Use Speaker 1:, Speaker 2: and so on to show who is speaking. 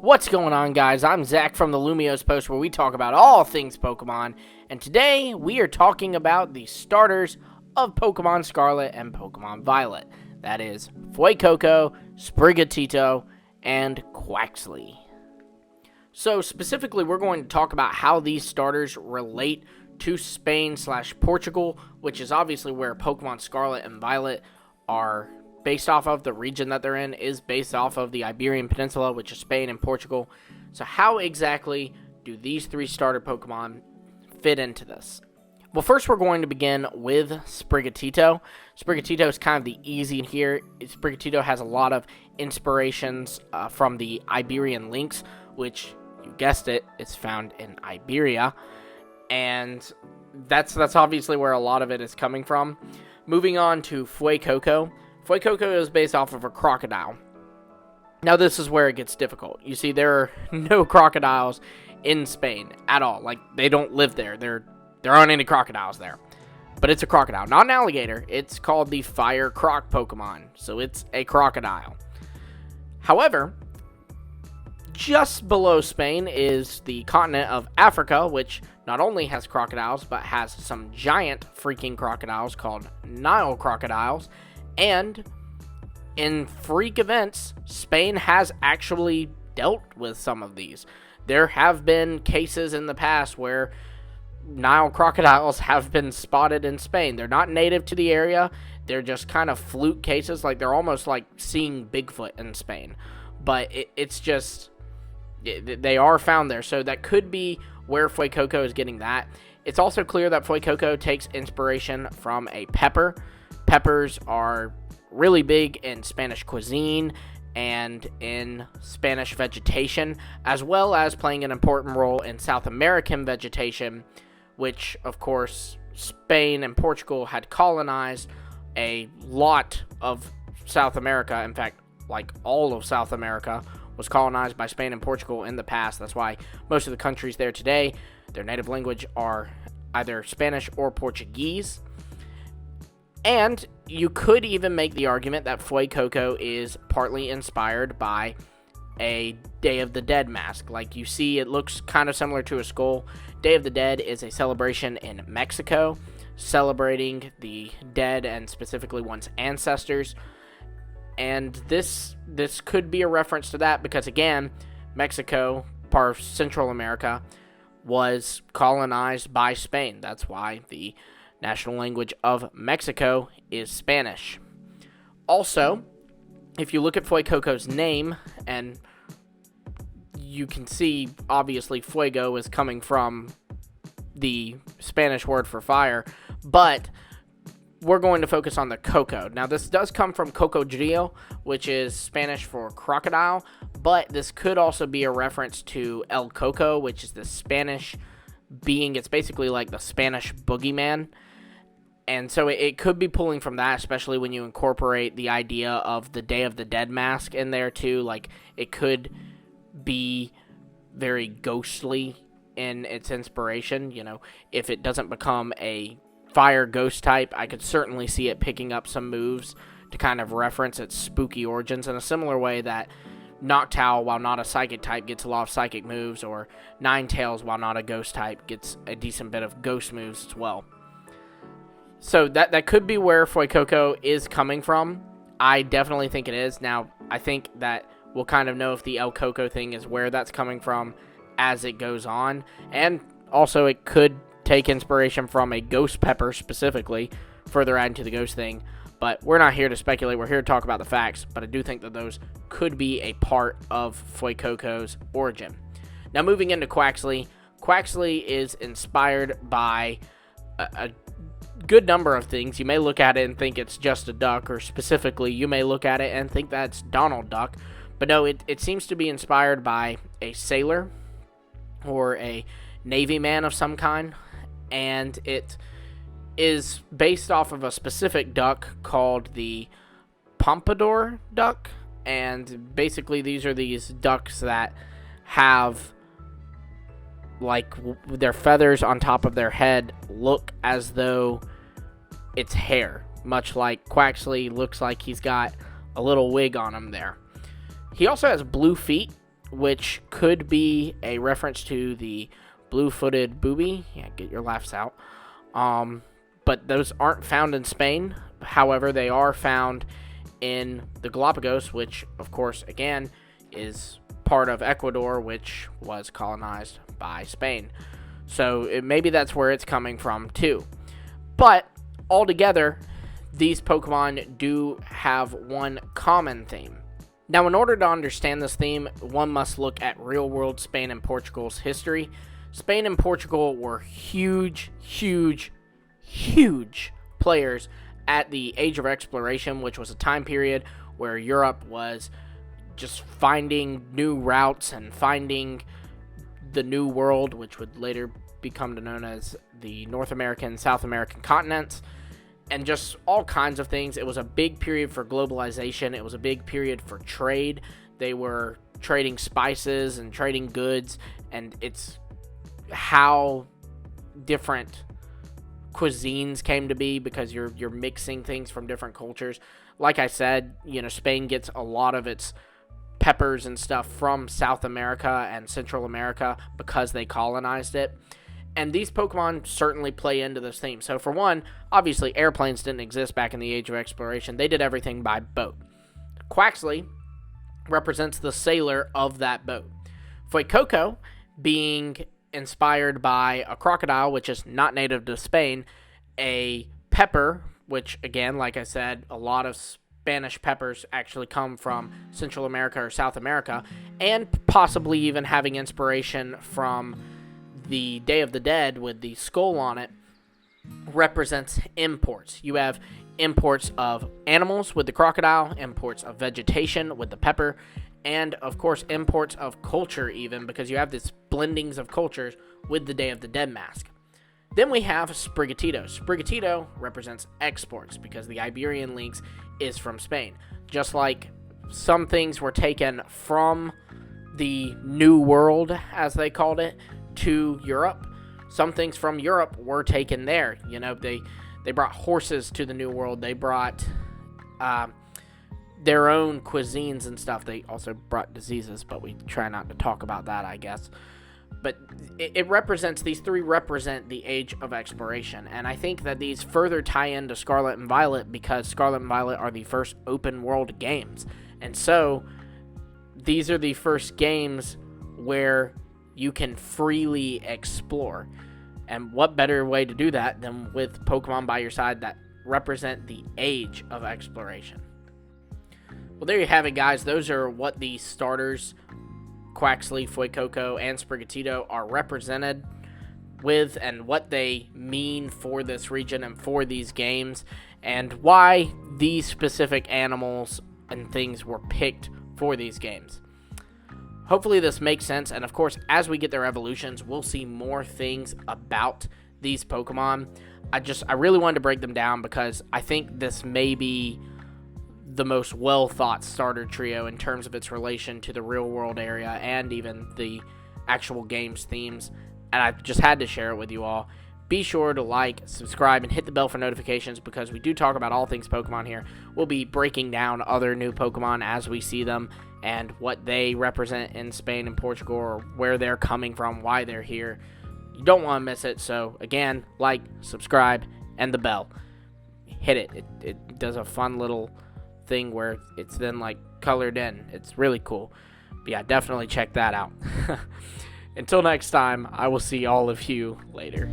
Speaker 1: What's going on, guys? I'm Zach from the Lumios Post, where we talk about all things Pokemon, and today we are talking about the starters of Pokemon Scarlet and Pokemon Violet. That is Fuecoco, Sprigatito, and Quaxly. So specifically, we're going to talk about how these starters relate to Spain/Portugal, which is obviously where Pokemon Scarlet and Violet are based off of. The region that they're in is based off of the Iberian Peninsula, which is Spain and Portugal. So how exactly do these three starter Pokemon fit into this? Well, first we're going to begin with Sprigatito. Sprigatito is kind of the easy here. Sprigatito has a lot of inspirations from the Iberian Lynx, which, you guessed it, is found in Iberia. And that's obviously where a lot of it is coming from. Moving on to Fuecoco. Fuecoco is based off of a crocodile. Now, this is where it gets difficult. You see, there are no crocodiles in Spain at all. Like, they don't live there. There aren't any crocodiles there. But it's a crocodile, not an alligator. It's called the Fire Croc Pokemon, so it's a crocodile. However, just below Spain is the continent of Africa, which not only has crocodiles, but has some giant freaking crocodiles called Nile crocodiles. And in freak events, Spain has actually dealt with some of these. There have been cases in the past where Nile crocodiles have been spotted in Spain. They're not native to the area. They're just kind of fluke cases. Like, they're almost like seeing Bigfoot in Spain. But it's just, they are found there. So that could be where Fuecoco is getting that. It's also clear that Fuecoco takes inspiration from a pepper. Peppers are really big in Spanish cuisine and in Spanish vegetation, as well as playing an important role in South American vegetation, which, of course, Spain and Portugal had colonized a lot of South America. In fact, like all of South America was colonized by Spain and Portugal in the past. That's why most of the countries there today, their native language are either Spanish or Portuguese. And you could even make the argument that Fuecoco is partly inspired by a Day of the Dead mask. Like, you see, it looks kind of similar to a skull. Day of the Dead is a celebration in Mexico, celebrating the dead and specifically one's ancestors. And this could be a reference to that because, again, Mexico, part of Central America, was colonized by Spain. That's why the national language of Mexico is Spanish. Also, if you look at Fuecoco's name, and you can see, obviously, fuego is coming from the Spanish word for fire, but we're going to focus on the coco. Now, this does come from cocodrilo, which is Spanish for crocodile, but this could also be a reference to El Coco, which is the Spanish being. It's basically like the Spanish boogeyman. And so it could be pulling from that, especially when you incorporate the idea of the Day of the Dead mask in there, too. Like, it could be very ghostly in its inspiration. You know, if it doesn't become a fire ghost type, I could certainly see it picking up some moves to kind of reference its spooky origins in a similar way that Noctowl, while not a psychic type, gets a lot of psychic moves, or Ninetales, while not a ghost type, gets a decent bit of ghost moves as well. So that could be where Fuecoco is coming from. I definitely think it is. Now, I think that we'll kind of know if the El Coco thing is where that's coming from as it goes on. And also, it could take inspiration from a ghost pepper specifically, further adding to the ghost thing. But we're not here to speculate. We're here to talk about the facts. But I do think that those could be a part of Fuecoco's origin. Now, moving into Quaxly. Quaxly is inspired by a good number of things. You may look at it and think it's just a duck, or specifically, you may look at it and think that's Donald Duck. But no, it seems to be inspired by a sailor or a Navy man of some kind. And it is based off of a specific duck called the pompadour duck. And basically, these are these ducks that have, like, their feathers on top of their head look as though it's hair, much like Quaxly looks like he's got a little wig on him there. He also has blue feet, which could be a reference to the blue-footed booby. Yeah, get your laughs out. But those aren't found in Spain. However, they are found in the Galapagos, which, of course, again, is part of Ecuador, which was colonized by Spain. So maybe that's where it's coming from, too. But altogether, these Pokemon do have one common theme. Now, in order to understand this theme, one must look at real-world Spain and Portugal's history. Spain and Portugal were huge players at the Age of Exploration, which was a time period where Europe was just finding new routes and finding the New World, which would later become known as the North American, South American continents, and just all kinds of things. It was a big period for globalization. It was a big period for trade. They were trading spices and trading goods, and it's how different cuisines came to be because you're mixing things from different cultures. Like I said, Spain gets a lot of its peppers and stuff from South America and Central America because they colonized it. And these Pokemon certainly play into this theme. So for one, obviously airplanes didn't exist back in the Age of Exploration. They did everything by boat. Quaxly represents the sailor of that boat. Fuecoco, being inspired by a crocodile, which is not native to Spain, a pepper, which again, like I said, a lot of Spanish peppers actually come from Central America or South America, and possibly even having inspiration from the Day of the Dead with the skull on it, represents imports. You have imports of animals with the crocodile, imports of vegetation with the pepper, and of course imports of culture even, because you have this blendings of cultures with the Day of the Dead mask. Then we have Sprigatito. Sprigatito represents exports because the Iberian Lynx is from Spain. Just like some things were taken from the New World, as they called it, to Europe, some things from Europe were taken there. They brought horses to the New World. They brought their own cuisines and stuff. They also brought diseases, but we try not to talk about that, I guess. But these three represent the Age of Exploration. And I think that these further tie into Scarlet and Violet because Scarlet and Violet are the first open world games. And so these are the first games where you can freely explore. And what better way to do that than with Pokemon by your side that represent the Age of Exploration? Well, there you have it, guys. Those are what the starters, Quaxly, Fuecoco, and Sprigatito, are represented with and what they mean for this region and for these games, and why these specific animals and things were picked for these games. Hopefully this makes sense, and of course, as we get their evolutions, we'll see more things about these Pokemon. I really wanted to break them down because I think this may be the most well-thought starter trio in terms of its relation to the real-world area and even the actual game's themes, and I just had to share it with you all. Be sure to like, subscribe, and hit the bell for notifications because we do talk about all things Pokemon here. We'll be breaking down other new Pokemon as we see them and what they represent in Spain and Portugal, or where they're coming from, why they're here. You don't want to miss it, so again, like, subscribe, and the bell. Hit it. It does a fun little thing where it's then like colored in. It's really cool. But yeah, definitely check that out. Until next time, I will see all of you later.